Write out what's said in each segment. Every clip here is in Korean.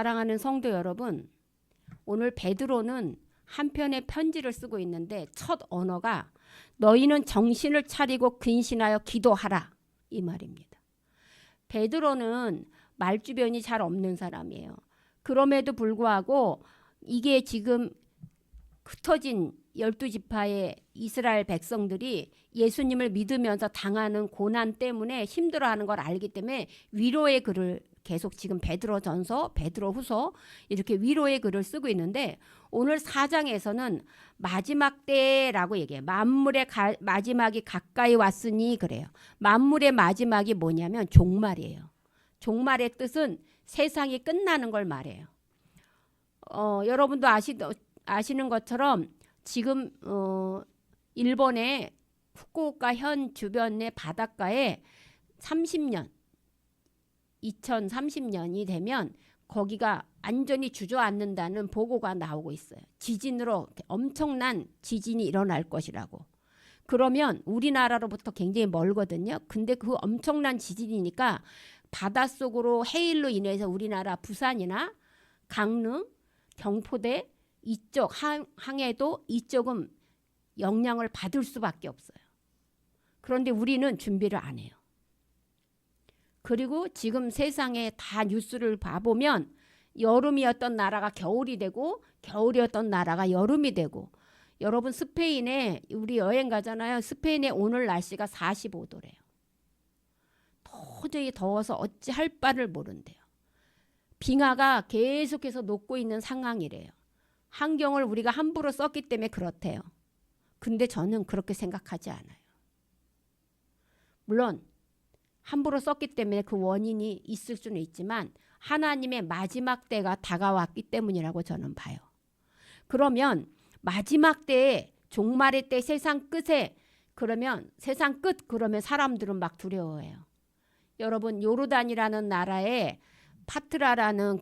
사랑하는 성도 여러분, 오늘 베드로는 한 편의 편지를 쓰고 있는데 첫 언어가 너희는 정신을 차리고 근신하여 기도하라 이 말입니다. 베드로는 말주변이 잘 없는 사람이에요. 그럼에도 불구하고 이게 지금 흩어진 12지파의 이스라엘 백성들이 예수님을 믿으면서 당하는 고난 때문에 힘들어하는 걸 알기 때문에 위로의 글을 계속 지금 베드로전서, 베드로후서 이렇게 위로의 글을 쓰고 있는데 오늘 4장에서는 마지막 때라고 얘기해요. 만물의 마지막이 가까이 왔으니 그래요. 만물의 마지막이 뭐냐면 종말이에요. 종말의 뜻은 세상이 끝나는 걸 말해요. 여러분도 아시는 것처럼 지금 일본의 후쿠오카 현 주변의 바닷가에 2030년이 되면 거기가 완전히 주저앉는다는 보고가 나오고 있어요. 지진으로 엄청난 지진이 일어날 것이라고. 그러면 우리나라로부터 굉장히 멀거든요. 근데 그 엄청난 지진이니까 바닷속으로 해일로 인해서 우리나라 부산이나 강릉, 경포대 이쪽 항해도 이쪽은 영향을 받을 수밖에 없어요. 그런데 우리는 준비를 안 해요. 그리고 지금 세상에 다 뉴스를 봐보면 여름이었던 나라가 겨울이 되고 겨울이었던 나라가 여름이 되고 여러분 스페인에 우리 여행 가잖아요. 스페인에 오늘 날씨가 45도래요. 도저히 더워서 어찌할 바를 모른대요. 빙하가 계속해서 녹고 있는 상황이래요. 환경을 우리가 함부로 썼기 때문에 그렇대요. 근데 저는 그렇게 생각하지 않아요. 물론 함부로 썼기 때문에 그 원인이 있을 수는 있지만 하나님의 마지막 때가 다가왔기 때문이라고 저는 봐요. 그러면 마지막 때에 종말의 때 세상 끝에 그러면 세상 끝 그러면 사람들은 막 두려워해요. 여러분 요르단이라는 나라에 파트라라는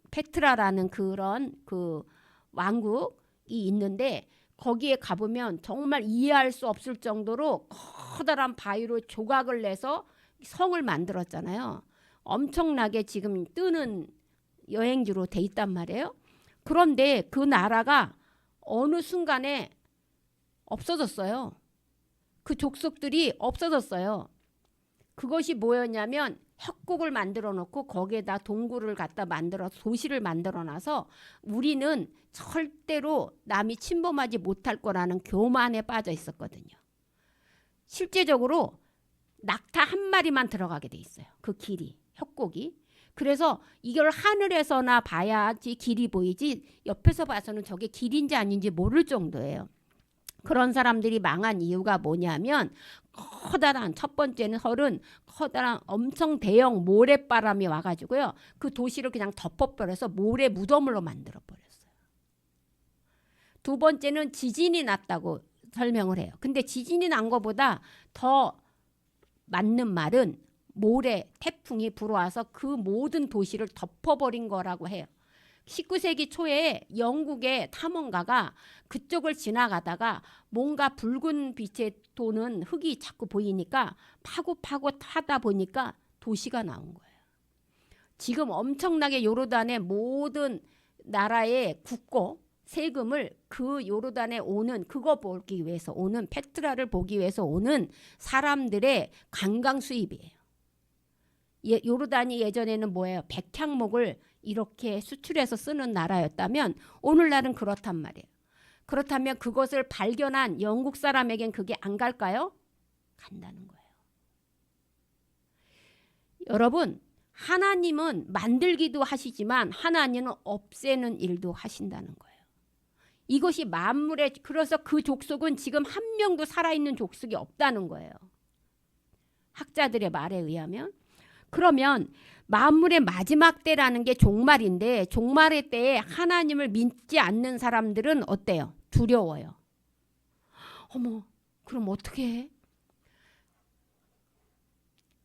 페트라라는 그런 그 왕국이 있는데 거기에 가보면 정말 이해할 수 없을 정도로 커다란 바위로 조각을 내서 성을 만들었잖아요. 엄청나게 지금 뜨는 여행지로 돼 있단 말이에요. 그런데 그 나라가 어느 순간에 없어졌어요. 그 족속들이 없어졌어요. 그것이 뭐였냐면 협곡을 만들어 놓고 거기에다 동굴을 갖다 만들어서 도시를 만들어 놔서 우리는 절대로 남이 침범하지 못할 거라는 교만에 빠져 있었거든요. 실제적으로 낙타 한 마리만 들어가게 돼 있어요. 그 길이, 협곡이. 그래서 이걸 하늘에서나 봐야지 길이 보이지 옆에서 봐서는 저게 길인지 아닌지 모를 정도예요. 그런 사람들이 망한 이유가 뭐냐면 커다란 첫 번째는 커다란 엄청 대형 모래바람이 와가지고요. 그 도시를 그냥 덮어버려서 모래 무덤으로 만들어버렸어요. 두 번째는 지진이 났다고 설명을 해요. 근데 지진이 난 것보다 더 맞는 말은 모래 태풍이 불어와서 그 모든 도시를 덮어버린 거라고 해요. 19세기 초에 영국의 탐험가가 그쪽을 지나가다가 뭔가 붉은 빛에 도는 흙이 자꾸 보이니까 파고 타다 보니까 도시가 나온 거예요. 지금 엄청나게 요르단의 모든 나라의 국고 세금을 그 요르단에 오는 그거 보기 위해서 오는 페트라를 보기 위해서 오는 사람들의 관광 수입이에요. 요르단이 예전에는 뭐예요? 백향목을 이렇게 수출해서 쓰는 나라였다면 오늘날은 그렇단 말이에요. 그렇다면 그것을 발견한 영국 사람에겐 그게 안 갈까요? 간다는 거예요. 여러분, 하나님은 만들기도 하시지만 하나님은 없애는 일도 하신다는 거예요. 이것이 만물의 그래서 그 족속은 지금 한 명도 살아있는 족속이 없다는 거예요. 학자들의 말에 의하면. 그러면 만물의 마지막 때라는 게 종말인데 종말의 때에 하나님을 믿지 않는 사람들은 어때요? 두려워요. 어머, 그럼 어떻게 해?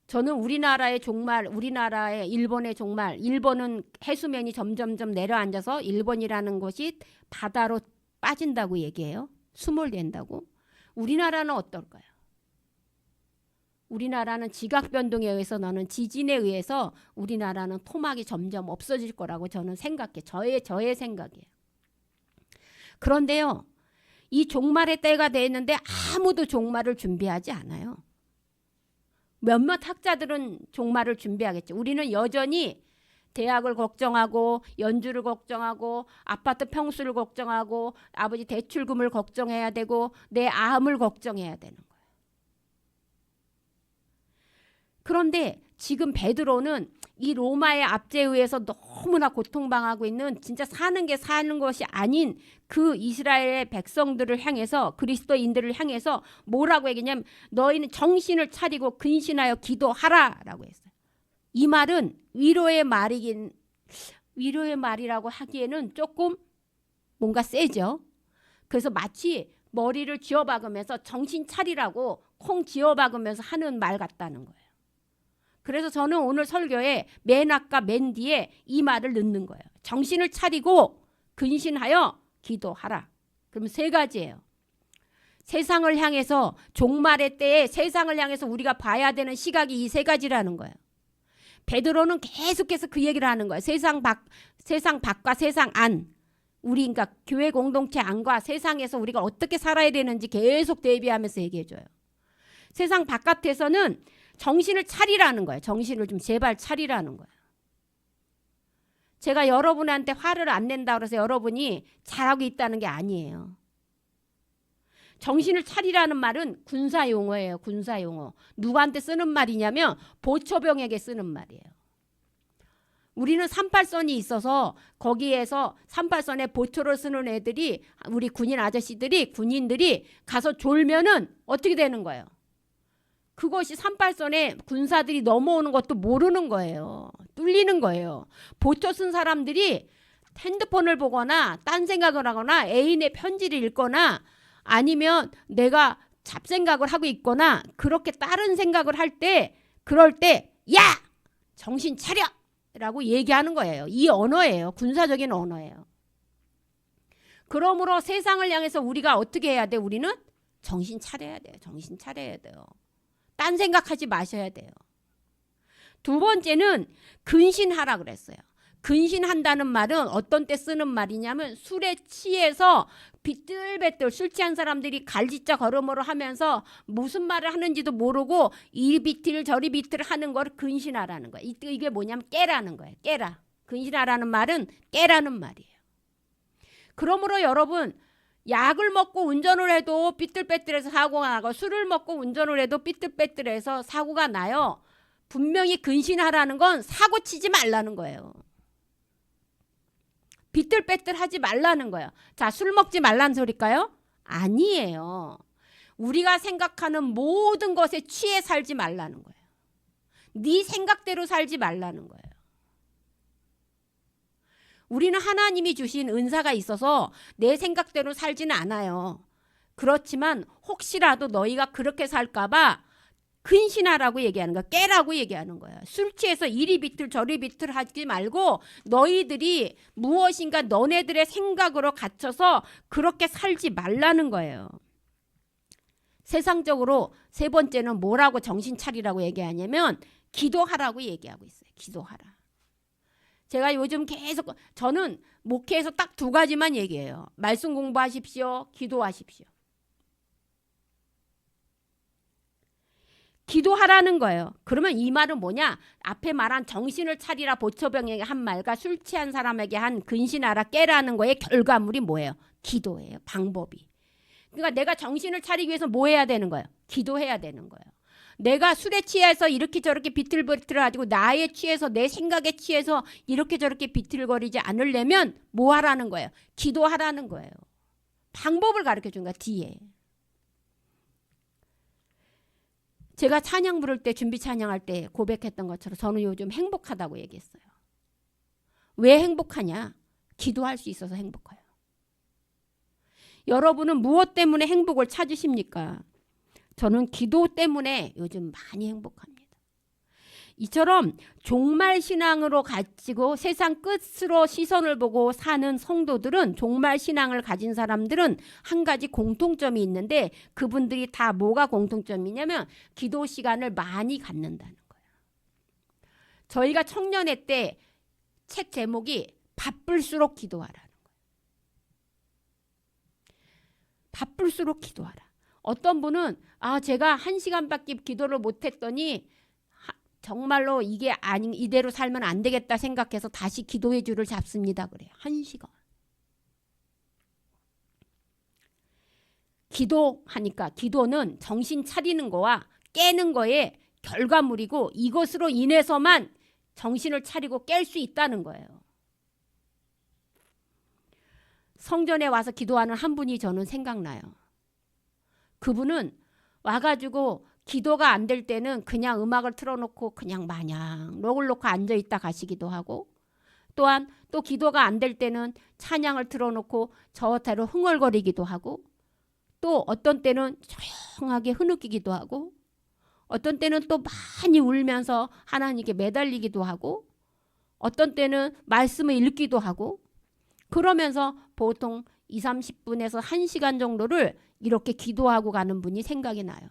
저는 우리나라의 종말, 우리나라의 일본의 종말, 일본은 해수면이 점점점 내려앉아서 일본이라는 것이 바다로 빠진다고 얘기해요. 수몰된다고. 우리나라는 어떨까요? 우리나라는 지각 변동에 의해서 너는 지진에 의해서 우리나라는 토막이 점점 없어질 거라고 저는 생각해. 저의 생각이에요. 그런데요. 이 종말의 때가 됐는데 아무도 종말을 준비하지 않아요. 몇몇 학자들은 종말을 준비하겠죠. 우리는 여전히 대학을 걱정하고 연주를 걱정하고 아파트 평수를 걱정하고 아버지 대출금을 걱정해야 되고 내 암을 걱정해야 되는 거예요. 그런데 지금 베드로는 이 로마의 압제에 의해서 너무나 고통당하고 있는 진짜 사는 것이 아닌 그 이스라엘의 백성들을 향해서 그리스도인들을 향해서 뭐라고 얘기냐면 너희는 정신을 차리고 근신하여 기도하라라고 했어요. 이 말은 위로의 말이라고 하기에는 조금 뭔가 세죠. 그래서 마치 머리를 쥐어박으면서 정신 차리라고 콩 쥐어박으면서 하는 말 같다는 거예요. 그래서 저는 오늘 설교에 맨 앞과 맨 뒤에 이 말을 넣는 거예요. 정신을 차리고 근신하여 기도하라. 그러면 세 가지예요. 세상을 향해서 종말의 때에 세상을 향해서 우리가 봐야 되는 시각이 이 세 가지라는 거예요. 베드로는 계속해서 그 얘기를 하는 거예요. 세상 밖과 세상 안. 우리 그러니까 교회 공동체 안과 세상에서 우리가 어떻게 살아야 되는지 계속 대비하면서 얘기해줘요. 세상 바깥에서는 정신을 차리라는 거예요. 정신을 좀 제발 차리라는 거예요. 제가 여러분한테 화를 안 낸다고 해서 여러분이 잘하고 있다는 게 아니에요. 정신을 차리라는 말은 군사 용어예요. 군사 용어. 누구한테 쓰는 말이냐면 보초병에게 쓰는 말이에요. 우리는 38선이 있어서 거기에서 38선에 보초를 쓰는 애들이 우리 군인 아저씨들이 군인들이 가서 졸면은 어떻게 되는 거예요? 그것이 38선에 군사들이 넘어오는 것도 모르는 거예요. 뚫리는 거예요. 보초 쓴 사람들이 핸드폰을 보거나 딴 생각을 하거나 애인의 편지를 읽거나 아니면 내가 잡생각을 하고 있거나 그렇게 다른 생각을 할 때 그럴 때 야! 정신 차려! 라고 얘기하는 거예요. 이 언어예요. 군사적인 언어예요. 그러므로 세상을 향해서 우리가 어떻게 해야 돼? 우리는 정신 차려야 돼요. 정신 차려야 돼요. 딴 생각하지 마셔야 돼요. 두 번째는 근신하라 그랬어요. 근신한다는 말은 어떤 때 쓰는 말이냐면 술에 취해서 비뚤배뚤 술 취한 사람들이 갈짓자 걸음으로 하면서 무슨 말을 하는지도 모르고 이리 비틀 저리 비틀 하는 걸 근신하라는 거예요. 이게 뭐냐면 깨라는 거예요. 깨라. 근신하라는 말은 깨라는 말이에요. 그러므로 여러분 약을 먹고 운전을 해도 삐뚤빼뚤해서 사고가 나고 술을 먹고 운전을 해도 삐뚤빼뚤해서 사고가 나요. 분명히 근신하라는 건 사고 치지 말라는 거예요. 삐뚤빼뚤하지 말라는 거예요. 자, 술 먹지 말라는 소리일까요? 아니에요. 우리가 생각하는 모든 것에 취해 살지 말라는 거예요. 네 생각대로 살지 말라는 거예요. 우리는 하나님이 주신 은사가 있어서 내 생각대로 살지는 않아요. 그렇지만 혹시라도 너희가 그렇게 살까 봐 근신하라고 얘기하는 거야. 깨라고 얘기하는 거야. 술 취해서 이리 비틀 저리 비틀 하지 말고 너희들이 무엇인가 너네들의 생각으로 갇혀서 그렇게 살지 말라는 거예요. 세상적으로 세 번째는 뭐라고 정신 차리라고 얘기하냐면 기도하라고 얘기하고 있어요. 기도하라. 제가 요즘 계속 저는 목회에서 딱 두 가지만 얘기해요. 말씀 공부하십시오. 기도하십시오. 기도하라는 거예요. 그러면 이 말은 뭐냐? 앞에 말한 정신을 차리라 보초병에게 한 말과 술 취한 사람에게 한 근신하라 깨라는 거의 결과물이 뭐예요? 기도예요. 방법이. 그러니까 내가 정신을 차리기 위해서 뭐 해야 되는 거예요? 기도해야 되는 거예요. 내가 술에 취해서 이렇게 저렇게 비틀비틀하고 나에 취해서 내 생각에 취해서 이렇게 저렇게 비틀거리지 않으려면 뭐 하라는 거예요? 기도하라는 거예요. 방법을 가르쳐 준 거야. 뒤에. 제가 찬양 부를 때 준비 찬양할 때 고백했던 것처럼 저는 요즘 행복하다고 얘기했어요. 왜 행복하냐? 기도할 수 있어서 행복해요. 여러분은 무엇 때문에 행복을 찾으십니까? 저는 기도 때문에 요즘 많이 행복합니다. 이처럼 종말 신앙으로 가지고 세상 끝으로 시선을 보고 사는 성도들은, 종말 신앙을 가진 사람들은 한 가지 공통점이 있는데, 그분들이 다 뭐가 공통점이냐면 기도 시간을 많이 갖는다는 거예요. 저희가 청년회 때 책 제목이 바쁠수록 기도하라는 거예요. 바쁠수록 기도하라. 어떤 분은 제가 1시간밖에 기도를 못했더니 정말로 이게 아닌, 이대로 살면 안 되겠다 생각해서 다시 기도의 줄을 잡습니다. 그래요. 1시간. 기도하니까, 기도는 정신 차리는 거와 깨는 거의 결과물이고, 이것으로 인해서만 정신을 차리고 깰 수 있다는 거예요. 성전에 와서 기도하는 한 분이 저는 생각나요. 그분은 와가지고 기도가 안 될 때는 그냥 음악을 틀어놓고 그냥 마냥 록을 놓고 앉아있다 가시기도 하고, 또한 또 기도가 안 될 때는 찬양을 틀어놓고 저대로 흥얼거리기도 하고, 또 어떤 때는 조용하게 흐느끼기도 하고, 어떤 때는 또 많이 울면서 하나님께 매달리기도 하고, 어떤 때는 말씀을 읽기도 하고, 그러면서 보통 20-30분에서 1시간 정도를 이렇게 기도하고 가는 분이 생각이 나요.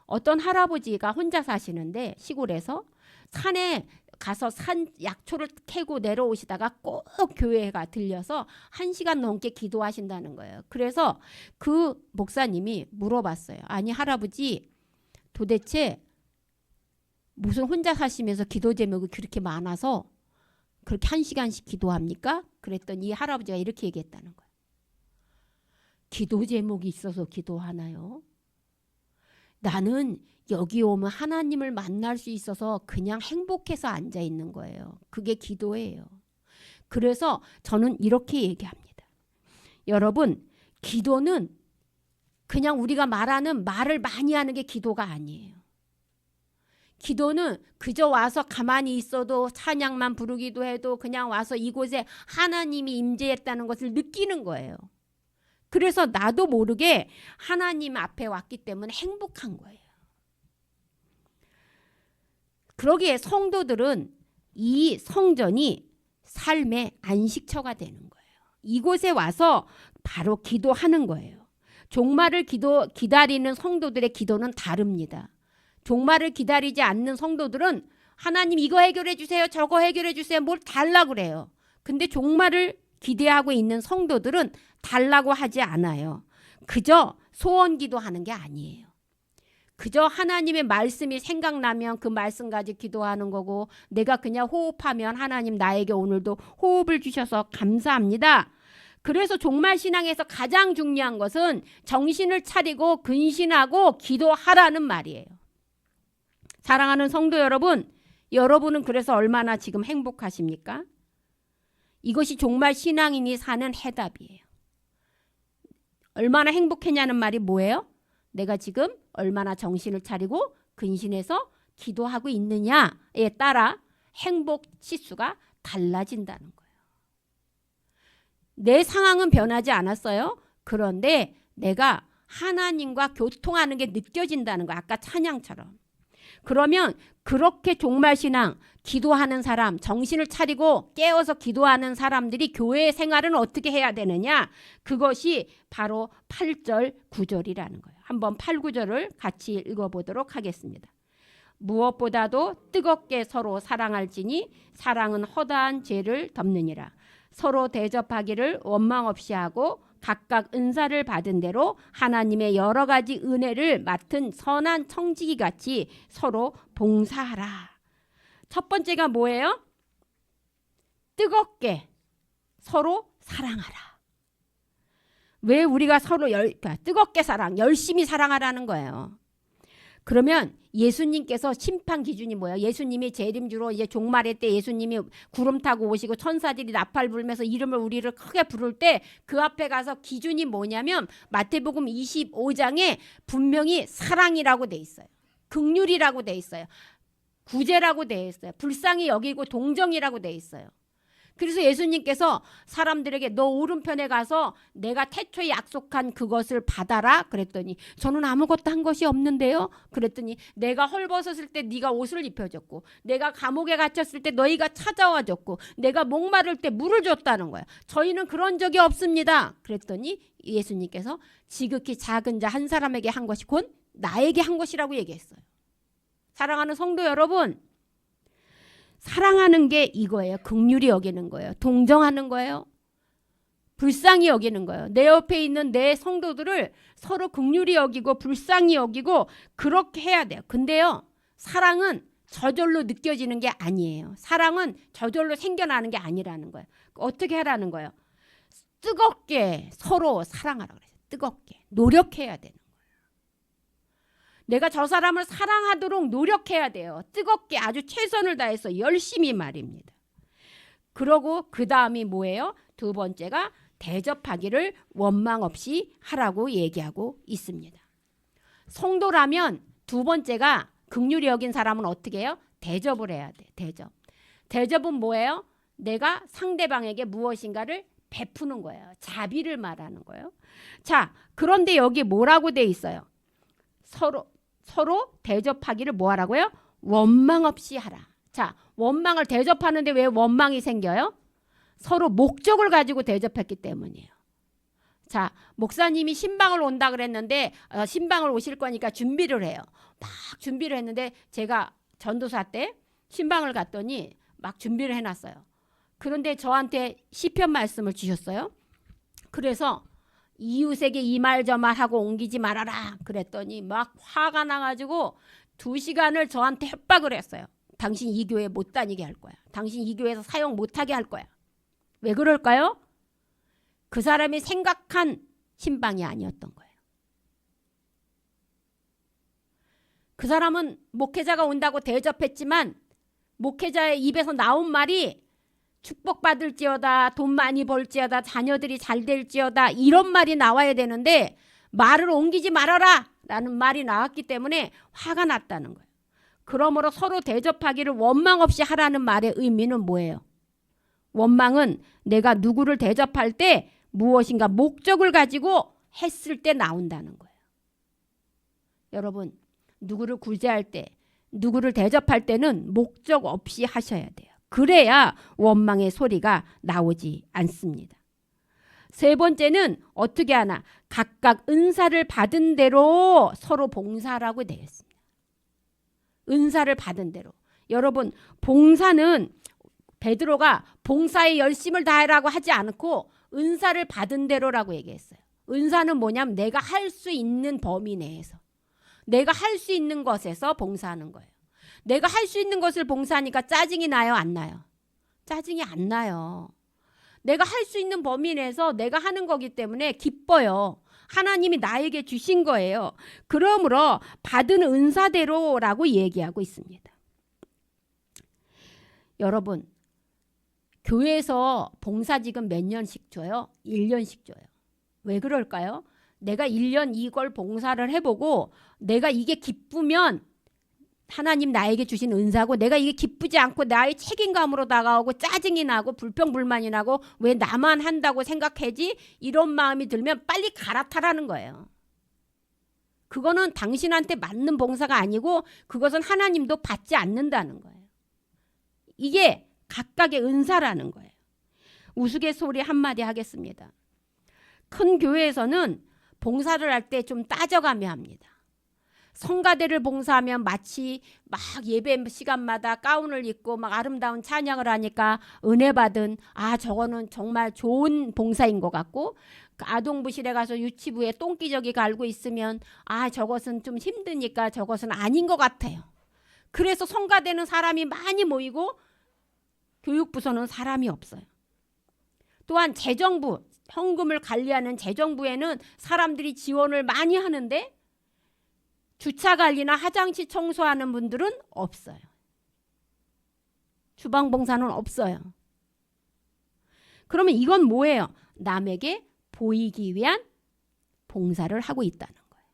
어떤 할아버지가 혼자 사시는데 시골에서 산에 가서 산 약초를 캐고 내려오시다가 꼭 교회가 들려서 1시간 넘게 기도하신다는 거예요. 그래서 그 목사님이 물어봤어요. 아니 할아버지, 도대체 무슨 혼자 사시면서 기도 제목이 그렇게 많아서 그렇게 1시간씩 기도합니까? 그랬더니 이 할아버지가 이렇게 얘기했다는 거예요. 기도 제목이 있어서 기도하나요? 나는 여기 오면 하나님을 만날 수 있어서 그냥 행복해서 앉아 있는 거예요. 그게 기도예요. 그래서 저는 이렇게 얘기합니다. 여러분, 기도는 그냥 우리가 말하는 말을 많이 하는 게 기도가 아니에요. 기도는 그저 와서 가만히 있어도 찬양만 부르기도 해도 그냥 와서 이곳에 하나님이 임재했다는 것을 느끼는 거예요. 그래서 나도 모르게 하나님 앞에 왔기 때문에 행복한 거예요. 그러기에 성도들은 이 성전이 삶의 안식처가 되는 거예요. 이곳에 와서 바로 기도하는 거예요. 종말을 기다리는 성도들의 기도는 다릅니다. 종말을 기다리지 않는 성도들은 하나님 이거 해결해 주세요, 저거 해결해 주세요, 뭘 달라고 그래요. 근데 종말을 기대하고 있는 성도들은 달라고 하지 않아요. 그저 소원 기도하는 게 아니에요. 그저 하나님의 말씀이 생각나면 그 말씀 가지고 기도하는 거고, 내가 그냥 호흡하면 하나님 나에게 오늘도 호흡을 주셔서 감사합니다. 그래서 종말신앙에서 가장 중요한 것은 정신을 차리고 근신하고 기도하라는 말이에요. 사랑하는 성도 여러분, 여러분은 그래서 얼마나 지금 행복하십니까? 이것이 종말신앙인이 사는 해답이에요. 얼마나 행복했냐는 말이 뭐예요? 내가 지금 얼마나 정신을 차리고 근신해서 기도하고 있느냐에 따라 행복 지수가 달라진다는 거예요. 내 상황은 변하지 않았어요. 그런데 내가 하나님과 교통하는 게 느껴진다는 거예요. 아까 찬양처럼. 그러면 그렇게 종말신앙, 기도하는 사람, 정신을 차리고 깨어서 기도하는 사람들이 교회 생활은 어떻게 해야 되느냐? 그것이 바로 8절, 9절이라는 거예요. 한번 8, 9절을 같이 읽어보도록 하겠습니다. 무엇보다도 뜨겁게 서로 사랑할지니 사랑은 허다한 죄를 덮느니라. 서로 대접하기를 원망 없이 하고 각각 은사를 받은 대로 하나님의 여러 가지 은혜를 맡은 선한 청지기 같이 서로 봉사하라. 첫 번째가 뭐예요? 뜨겁게 서로 사랑하라. 왜 우리가 서로 뜨겁게 열심히 사랑하라는 거예요. 그러면 예수님께서 심판 기준이 뭐예요? 예수님이 재림주로 이제 종말의 때 예수님이 구름 타고 오시고 천사들이 나팔 불면서 이름을 우리를 크게 부를 때 그 앞에 가서 기준이 뭐냐면 마태복음 25장에 분명히 사랑이라고 돼 있어요. 긍휼이라고 돼 있어요. 구제라고 돼 있어요. 불쌍히 여기고 동정이라고 돼 있어요. 그래서 예수님께서 사람들에게 너 오른편에 가서 내가 태초에 약속한 그것을 받아라 그랬더니 저는 아무것도 한 것이 없는데요. 그랬더니 내가 헐벗었을 때 네가 옷을 입혀줬고 내가 감옥에 갇혔을 때 너희가 찾아와줬고 내가 목마를 때 물을 줬다는 거야. 저희는 그런 적이 없습니다. 그랬더니 예수님께서 지극히 작은 자 한 사람에게 한 것이 곧 나에게 한 것이라고 얘기했어요. 사랑하는 성도 여러분, 사랑하는 게 이거예요. 긍휼히 여기는 거예요. 동정하는 거예요. 불쌍히 여기는 거예요. 내 옆에 있는 내 성도들을 서로 긍휼히 여기고 불쌍히 여기고 그렇게 해야 돼요. 근데요, 사랑은 저절로 느껴지는 게 아니에요. 사랑은 저절로 생겨나는 게 아니라는 거예요. 어떻게 하라는 거예요? 뜨겁게 서로 사랑하라고 그랬어요. 뜨겁게 노력해야 되는 거예요. 내가 저 사람을 사랑하도록 노력해야 돼요. 뜨겁게 아주 최선을 다해서 열심히 말입니다. 그러고 그 다음이 뭐예요? 두 번째가 대접하기를 원망 없이 하라고 얘기하고 있습니다. 성도라면 두 번째가 긍휼히 여긴 사람은 어떻게 해요? 대접을 해야 돼. 대접. 대접은 뭐예요? 내가 상대방에게 무엇인가를 베푸는 거예요. 자비를 말하는 거예요. 자, 그런데 여기 뭐라고 돼 있어요? 서로 대접하기를 뭐 하라고요? 원망 없이 하라. 자, 원망을 대접하는데 왜 원망이 생겨요? 서로 목적을 가지고 대접했기 때문이에요. 자, 목사님이 신방을 온다 그랬는데 신방을 오실 거니까 준비를 해요. 막 준비를 했는데 제가 전도사 때 신방을 갔더니 막 준비를 해놨어요. 그런데 저한테 시편 말씀을 주셨어요. 그래서 이웃에게 이 말 저 말 하고 옮기지 말아라 그랬더니 막 화가 나가지고 2시간을 저한테 협박을 했어요. 당신 이 교회 못 다니게 할 거야. 당신 이 교회에서 사용 못하게 할 거야. 왜 그럴까요? 그 사람이 생각한 신방이 아니었던 거예요. 그 사람은 목회자가 온다고 대접했지만 목회자의 입에서 나온 말이 축복받을지어다, 돈 많이 벌지어다, 자녀들이 잘 될지어다 이런 말이 나와야 되는데 말을 옮기지 말아라 라는 말이 나왔기 때문에 화가 났다는 거예요. 그러므로 서로 대접하기를 원망 없이 하라는 말의 의미는 뭐예요? 원망은 내가 누구를 대접할 때 무엇인가 목적을 가지고 했을 때 나온다는 거예요. 여러분, 누구를 구제할 때, 누구를 대접할 때는 목적 없이 하셔야 돼요. 그래야 원망의 소리가 나오지 않습니다. 세 번째는 어떻게 하나? 각각 은사를 받은 대로 서로 봉사하라고 되어 있습니다. 은사를 받은 대로. 여러분, 봉사는 베드로가 봉사에 열심을 다하라고 하지 않고 은사를 받은 대로라고 얘기했어요. 은사는 뭐냐면 내가 할 수 있는 범위 내에서 내가 할 수 있는 것에서 봉사하는 거예요. 내가 할 수 있는 것을 봉사하니까 짜증이 나요? 안 나요? 짜증이 안 나요. 내가 할 수 있는 범위 내에서 내가 하는 거기 때문에 기뻐요. 하나님이 나에게 주신 거예요. 그러므로 받은 은사대로라고 얘기하고 있습니다. 여러분, 교회에서 봉사지금 몇 년씩 줘요? 1년씩 줘요. 왜 그럴까요? 내가 1년 이걸 봉사를 해보고 내가 이게 기쁘면 하나님 나에게 주신 은사고 내가 이게 기쁘지 않고 나의 책임감으로 다가오고 짜증이 나고 불평불만이 나고 왜 나만 한다고 생각하지? 이런 마음이 들면 빨리 갈아타라는 거예요. 그거는 당신한테 맞는 봉사가 아니고 그것은 하나님도 받지 않는다는 거예요. 이게 각각의 은사라는 거예요. 우스갯소리 한마디 하겠습니다. 큰 교회에서는 봉사를 할 때 좀 따져가며 합니다. 성가대를 봉사하면 마치 막 예배 시간마다 가운을 입고 막 아름다운 찬양을 하니까 은혜 받은 저거는 정말 좋은 봉사인 것 같고 아동부실에 가서 유치부에 똥기저귀 갈고 있으면 저것은 좀 힘드니까 저것은 아닌 것 같아요. 그래서 성가대는 사람이 많이 모이고 교육부서는 사람이 없어요. 또한 재정부, 헌금을 관리하는 재정부에는 사람들이 지원을 많이 하는데 주차 관리나 화장실 청소하는 분들은 없어요. 주방 봉사는 없어요. 그러면 이건 뭐예요? 남에게 보이기 위한 봉사를 하고 있다는 거예요.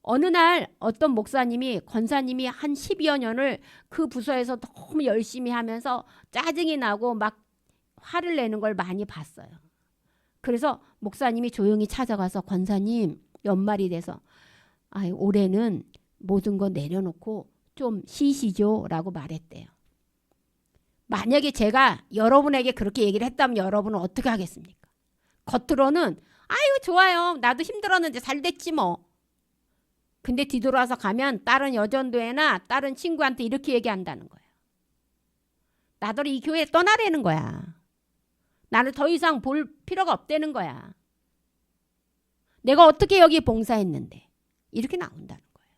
어느 날 어떤 목사님이 권사님이 한 10여 년을 그 부서에서 너무 열심히 하면서 짜증이 나고 막 화를 내는 걸 많이 봤어요. 그래서 목사님이 조용히 찾아가서 권사님 연말이 돼서 올해는 모든 거 내려놓고 좀 쉬시죠 라고 말했대요. 만약에 제가 여러분에게 그렇게 얘기를 했다면 여러분은 어떻게 하겠습니까? 겉으로는 아유 좋아요. 나도 힘들었는데 잘 됐지 뭐. 근데 뒤돌아서 가면 다른 여전도회나 다른 친구한테 이렇게 얘기한다는 거예요. 나더러 이 교회 떠나라는 거야. 나를 더 이상 볼 필요가 없다는 거야. 내가 어떻게 여기 봉사했는데. 이렇게 나온다는 거예요.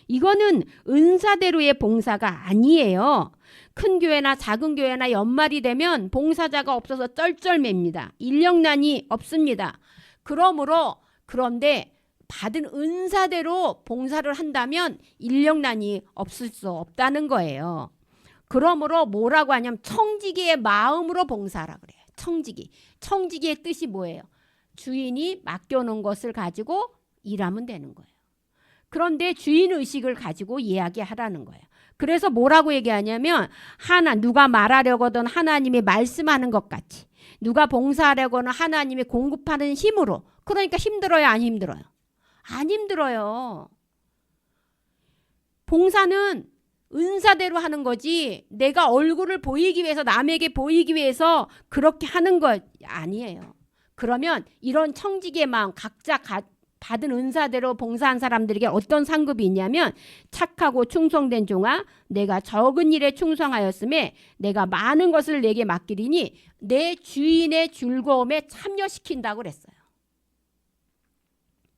이거는 은사대로의 봉사가 아니에요. 큰 교회나 작은 교회나 연말이 되면 봉사자가 없어서 쩔쩔맵니다. 인력난이 없습니다. 그런데 받은 은사대로 봉사를 한다면 인력난이 없을 수 없다는 거예요. 그러므로 뭐라고 하냐면 청지기의 마음으로 봉사하라 그래요. 청지기. 청지기의 뜻이 뭐예요? 주인이 맡겨놓은 것을 가지고 일하면 되는 거예요. 그런데 주인의식을 가지고 이야기하라는 거예요. 그래서 뭐라고 얘기하냐면 누가 말하려거든 하나님이 말씀하는 것 같이, 누가 봉사하려고는 하나님이 공급하는 힘으로. 그러니까 힘들어요, 안 힘들어요? 안 힘들어요. 봉사는 은사대로 하는 거지 내가 얼굴을 보이기 위해서 남에게 보이기 위해서 그렇게 하는 것 아니에요. 그러면 이런 청지기의 마음 각자 받은 은사대로 봉사한 사람들에게 어떤 상급이 있냐면 착하고 충성된 종아 내가 적은 일에 충성하였음에 내가 많은 것을 내게 맡기리니 내 주인의 즐거움에 참여시킨다고 그랬어요.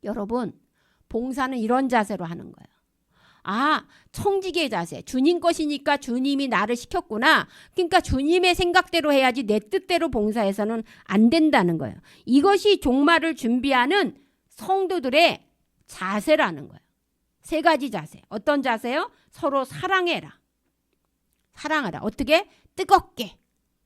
여러분 봉사는 이런 자세로 하는 거예요. 청지기의 자세. 주님 것이니까 주님이 나를 시켰구나. 그러니까 주님의 생각대로 해야지 내 뜻대로 봉사해서는 안 된다는 거예요. 이것이 종말을 준비하는 성도들의 자세라는 거예요. 3가지 자세. 어떤 자세요? 서로 사랑해라. 사랑하라. 어떻게? 뜨겁게.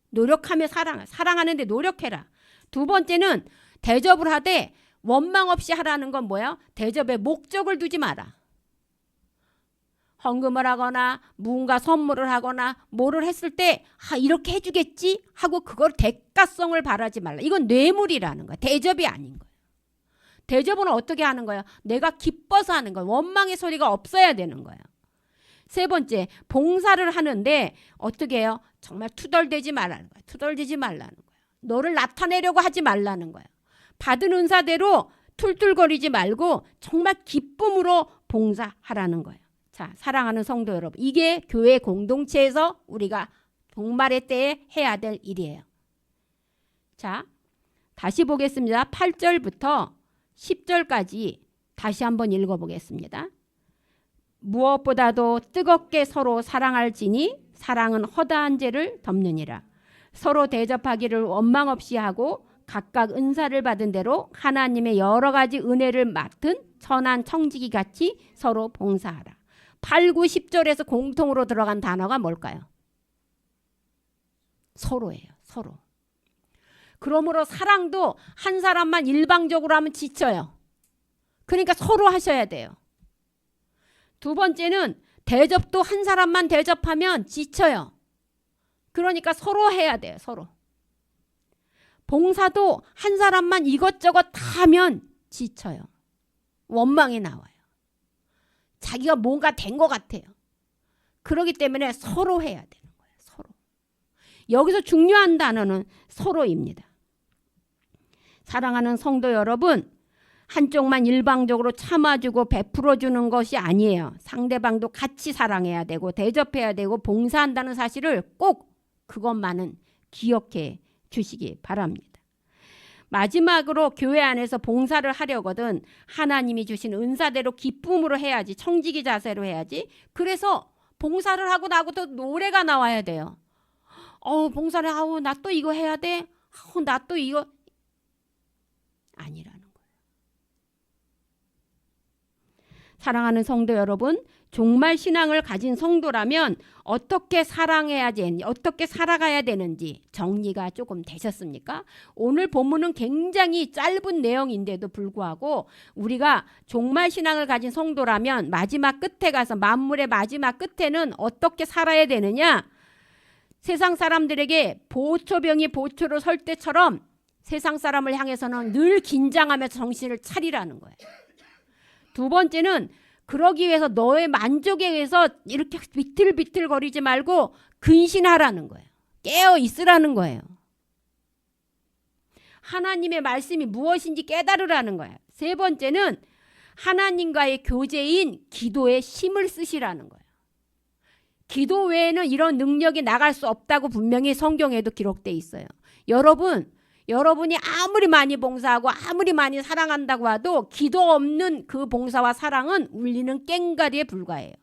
노력하며 사랑하라. 사랑하는데 노력해라. 2번째는 대접을 하되 원망 없이 하라는 건 뭐야? 대접에 목적을 두지 마라. 헌금을 하거나 무언가 선물을 하거나 뭐를 했을 때 이렇게 해주겠지 하고 그걸 대가성을 바라지 말라. 이건 뇌물이라는 거야. 대접이 아닌 거야. 대접은 어떻게 하는 거야? 내가 기뻐서 하는 거야. 원망의 소리가 없어야 되는 거야. 3번째, 봉사를 하는데 어떻게 해요? 정말 투덜대지 말라는 거야. 투덜대지 말라는 거야. 너를 나타내려고 하지 말라는 거야. 받은 은사대로 툴툴거리지 말고 정말 기쁨으로 봉사하라는 거야. 자, 사랑하는 성도 여러분, 이게 교회 공동체에서 우리가 종말의 때에 해야 될 일이에요. 자, 다시 보겠습니다. 8절부터 10절까지 다시 한번 읽어보겠습니다. 무엇보다도 뜨겁게 서로 사랑할지니 사랑은 허다한 죄를 덮느니라. 서로 대접하기를 원망 없이 하고 각각 은사를 받은 대로 하나님의 여러 가지 은혜를 맡은 선한 청지기 같이 서로 봉사하라. 8, 9, 10절에서 공통으로 들어간 단어가 뭘까요? 서로예요. 서로. 그러므로 사랑도 한 사람만 일방적으로 하면 지쳐요. 그러니까 서로 하셔야 돼요. 2번째는 대접도 한 사람만 대접하면 지쳐요. 그러니까 서로 해야 돼요. 서로. 봉사도 한 사람만 이것저것 다 하면 지쳐요. 원망이 나와요. 자기가 뭔가 된 것 같아요. 그렇기 때문에 서로 해야 되는 거예요. 서로. 여기서 중요한 단어는 서로입니다. 사랑하는 성도 여러분, 한쪽만 일방적으로 참아주고 베풀어주는 것이 아니에요. 상대방도 같이 사랑해야 되고 대접해야 되고 봉사한다는 사실을 꼭 그것만은 기억해 주시기 바랍니다. 마지막으로 교회 안에서 봉사를 하려거든 하나님이 주신 은사대로 기쁨으로 해야지, 청지기 자세로 해야지. 그래서 봉사를 하고 나고도 노래가 나와야 돼요. 봉사를 하고 나 또 이거 해야 돼. 나 또 이거 아니라는 거예요. 사랑하는 성도 여러분, 종말 신앙을 가진 성도라면 어떻게 사랑해야 되는지, 어떻게 살아가야 되는지 정리가 조금 되셨습니까? 오늘 본문은 굉장히 짧은 내용인데도 불구하고 우리가 종말 신앙을 가진 성도라면 마지막 끝에 가서 만물의 마지막 끝에는 어떻게 살아야 되느냐? 세상 사람들에게 보초병이 보초로 설 때처럼 세상 사람을 향해서는 늘 긴장하면서 정신을 차리라는 거예요. 두 번째는 그러기 위해서 너의 만족에 의해서 이렇게 비틀비틀거리지 말고 근신하라는 거예요. 깨어 있으라는 거예요. 하나님의 말씀이 무엇인지 깨달으라는 거예요. 세 번째는 하나님과의 교제인 기도에 힘을 쓰시라는 거예요. 기도 외에는 이런 능력이 나갈 수 없다고 분명히 성경에도 기록되어 있어요. 여러분이 아무리 많이 봉사하고 아무리 많이 사랑한다고 해도 기도 없는 그 봉사와 사랑은 울리는 꽹과리에 불과해요.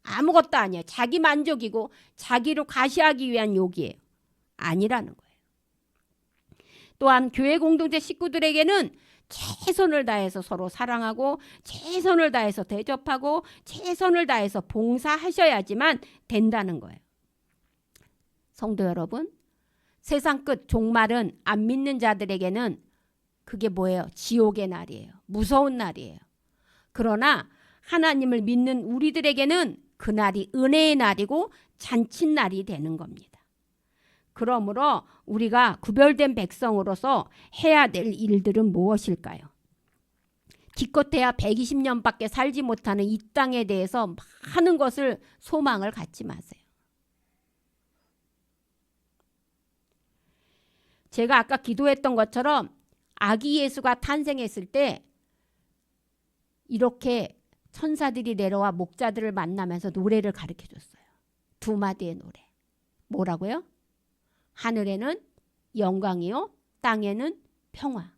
아무것도 아니에요. 자기 만족이고 자기를 과시하기 위한 욕이에요. 아니라는 거예요. 또한 교회 공동체 식구들에게는 최선을 다해서 서로 사랑하고 최선을 다해서 대접하고 최선을 다해서 봉사하셔야지만 된다는 거예요. 성도 여러분, 세상 끝 종말은 안 믿는 자들에게는 그게 뭐예요? 지옥의 날이에요. 무서운 날이에요. 그러나 하나님을 믿는 우리들에게는 그날이 은혜의 날이고 잔칫날이 되는 겁니다. 그러므로 우리가 구별된 백성으로서 해야 될 일들은 무엇일까요? 기껏해야 120년밖에 살지 못하는 이 땅에 대해서 많은 것을 소망을 갖지 마세요. 제가 아까 기도했던 것처럼 아기 예수가 탄생했을 때 이렇게 천사들이 내려와 목자들을 만나면서 노래를 가르쳐줬어요. 두 마디의 노래. 뭐라고요? 하늘에는 영광이요, 땅에는 평화.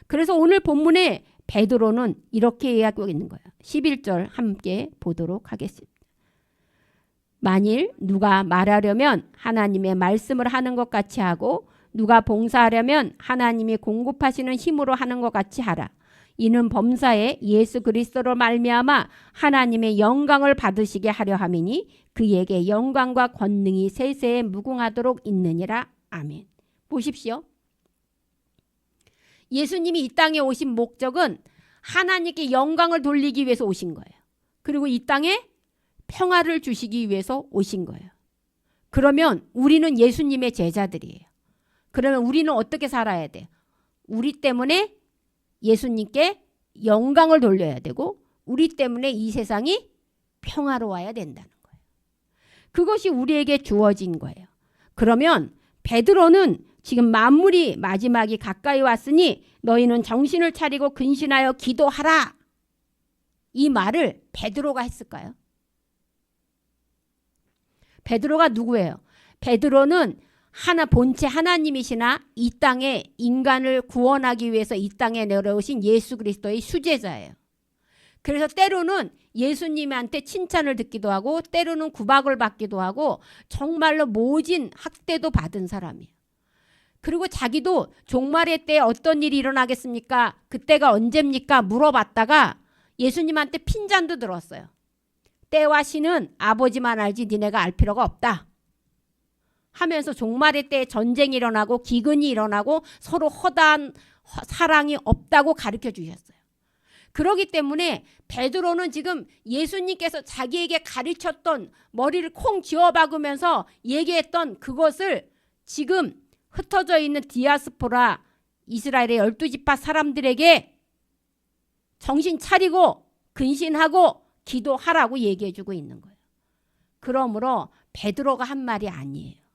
그래서 오늘 본문에 베드로는 이렇게 이야기하고 있는 거예요. 11절 함께 보도록 하겠습니다. 만일 누가 말하려면 하나님의 말씀을 하는 것 같이 하고 누가 봉사하려면 하나님이 공급하시는 힘으로 하는 것 같이 하라. 이는 범사에 예수 그리스도로 말미암아 하나님의 영광을 받으시게 하려 함이니 그에게 영광과 권능이 세세에 무궁하도록 있느니라. 아멘. 보십시오. 예수님이 이 땅에 오신 목적은 하나님께 영광을 돌리기 위해서 오신 거예요. 그리고 이 땅에 평화를 주시기 위해서 오신 거예요. 그러면 우리는 예수님의 제자들이에요. 그러면 우리는 어떻게 살아야 돼? 우리 때문에 예수님께 영광을 돌려야 되고 우리 때문에 이 세상이 평화로워야 된다는 거예요. 그것이 우리에게 주어진 거예요. 그러면 베드로는 지금 만물이 마지막이 가까이 왔으니 너희는 정신을 차리고 근신하여 기도하라. 이 말을 베드로가 했을까요? 베드로가 누구예요? 베드로는 본체 하나님이시나 이 땅에 인간을 구원하기 위해서 이 땅에 내려오신 예수 그리스도의 수제자예요. 그래서 때로는 예수님한테 칭찬을 듣기도 하고 때로는 구박을 받기도 하고 정말로 모진 학대도 받은 사람이에요. 그리고 자기도 종말의 때에 어떤 일이 일어나겠습니까? 그때가 언제입니까? 물어봤다가 예수님한테 핀잔도 들었어요. 때와 시는 아버지만 알지 니네가 알 필요가 없다. 하면서 종말의 때에 전쟁이 일어나고 기근이 일어나고 서로 허다한 사랑이 없다고 가르쳐 주셨어요. 그렇기 때문에 베드로는 지금 예수님께서 자기에게 가르쳤던 머리를 콩 쥐어박으면서 얘기했던 그것을 지금 흩어져 있는 디아스포라 이스라엘의 12지파 사람들에게 정신 차리고 근신하고 기도하라고 얘기해주고 있는 거예요. 그러므로 베드로가 한 말이 아니에요.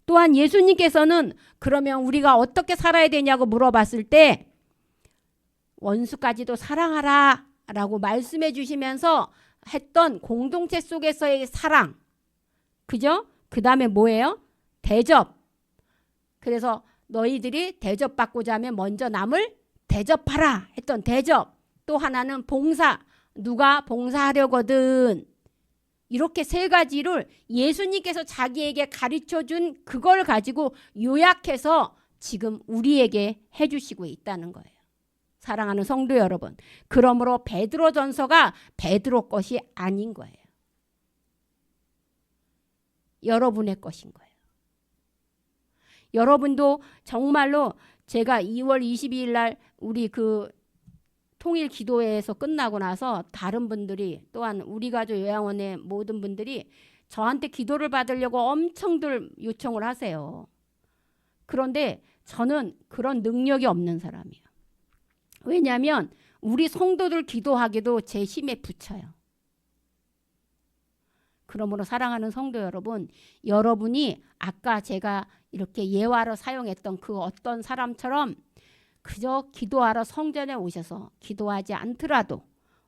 또한 예수님께서는 그러면 우리가 어떻게 살아야 되냐고 물어봤을 때 원수까지도 사랑하라 라고 말씀해 주시면서 했던 공동체 속에서의 사랑, 그죠? 그 다음에 뭐예요? 대접. 그래서 너희들이 대접받고자 하면 먼저 남을 대접하라 했던 대접. 또 하나는 봉사. 누가 봉사하려거든. 이렇게 세 가지를 예수님께서 자기에게 가르쳐준 그걸 가지고 요약해서 지금 우리에게 해주시고 있다는 거예요. 사랑하는 성도 여러분, 그러므로 베드로전서가 베드로 것이 아닌 거예요. 여러분의 것인 거예요. 여러분도 정말로 제가 2월 22일 날 우리 그 통일 기도회에서 끝나고 나서 다른 분들이 또한 우리 가족 요양원의 모든 분들이 저한테 기도를 받으려고 엄청들 요청을 하세요. 그런데 저는 그런 능력이 없는 사람이에요. 왜냐하면 우리 성도들 기도하기도 제 힘에 부쳐요. 그러므로 사랑하는 성도 여러분, 여러분이 아까 제가 이렇게 예화로 사용했던 그 어떤 사람처럼 그저 기도하러 성전에 오셔서 기도하지 않더라도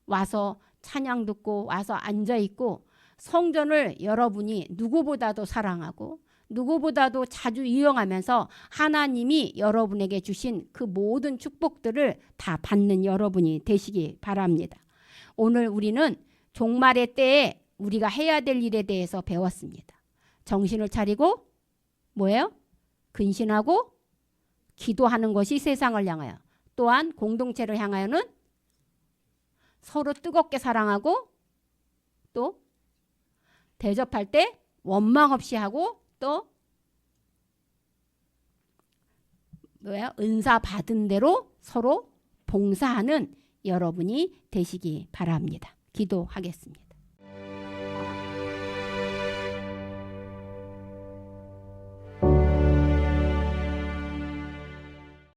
와서 찬양 듣고 와서 앉아있고 성전을 여러분이 누구보다도 사랑하고 누구보다도 자주 이용하면서 하나님이 여러분에게 주신 그 모든 축복들을 다 받는 여러분이 되시기 바랍니다. 오늘 우리는 종말의 때에 우리가 해야 될 일에 대해서 배웠습니다. 정신을 차리고 뭐예요? 근신하고 기도하는 것이 세상을 향하여, 또한 공동체를 향하여는 서로 뜨겁게 사랑하고 또 대접할 때 원망 없이 하고 또 뭐야? 은사 받은 대로 서로 봉사하는 여러분이 되시기 바랍니다. 기도하겠습니다.